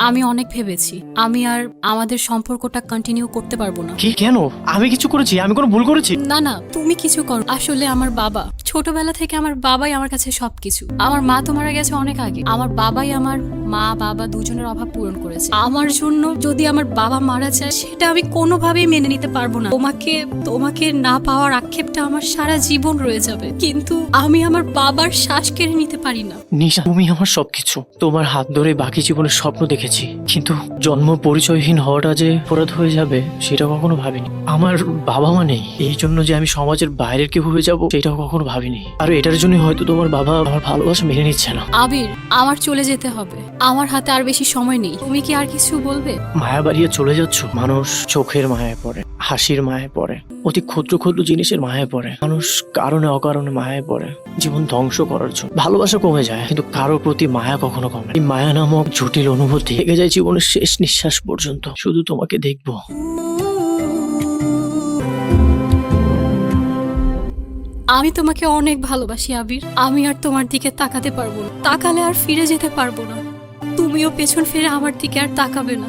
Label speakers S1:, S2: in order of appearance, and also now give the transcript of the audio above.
S1: আমি অনেক ভেবেছি আমি আর আমাদের সম্পর্কটা কন্টিনিউ করতে পারবো না।
S2: কি? কেন? আমি কিছু করেছি? আমি কোনো ভুল করেছি?
S1: না না, তুমি কিছু করো। আসলে আমার বাবা ছোটবেলা থেকে, আমার বাবাই আমার কাছে সবকিছু। আমার মা তো মারা গেছে অনেক আগে। আমার বাবাই আমার মা বাবা দুজনের অভাব পূরণ করেছে। আমার জন্য যদি আমার বাবা মারা যায়, সেটা আমি কোনোভাবেই মেনে নিতে পারবো না। তোমাকে তোমাকে না পাওয়ার আক্ষেপটা আমার সারা জীবন রয়ে যাবে, কিন্তু আমি আমার বাবার শ্বাস কেড়ে নিতে পারি না।
S2: নিশা, তুমি আমার সবকিছু। তোমার হাত ধরে বাকি জীবনের স্বপ্ন দেখেছি, কিন্তু জন্ম পরিচয়হীন হওয়াটা যে অপরাধ হয়ে যাবে সেটা কখনো ভাবিনি। আমার বাবা মা নেই, এই জন্য যে আমি সমাজের বাইরের কেউ হয়ে যাব সেটাও কখনো ভাবিনি। আর এটার জন্য হয়তো তোমার বাবা আমার ভালোবাসা মেনে নিচ্ছে না।
S1: আবির, আমার চলে যেতে হবে। আমার হাতে আর বেশি সময় নেই। তুমি কি আর কিছু বলবে?
S2: মায়া বাড়িয়ে চলে যাচ্ছ। মানুষ চোখের মায়ায় পড়ে, হাসির মায়ায় পড়ে, অতি ক্ষুদ্র ক্ষুদ্র জিনিসের মায়ায় পড়ে। মানুষ কারণে অকারণে মায়ায় পড়ে জীবন ধ্বংস করার জন্য। ভালোবাসা কমে যায়, কিন্তু কারোর প্রতি মায়া কখনো কমে না। এই মায়া নামক জটিল অনুভূতি থেকে যায় জীবনের শেষ নিঃশ্বাস পর্যন্ত। শুধু তোমাকে দেখবো।
S1: আমি তোমাকে অনেক ভালোবাসি আবির। আমি আর তোমার দিকে তাকাতে পারবো না। তাকালে আর ফিরে যেতে পারবো না। তুমিও পেছন ফিরে আমার দিকে আর তাকাবে না।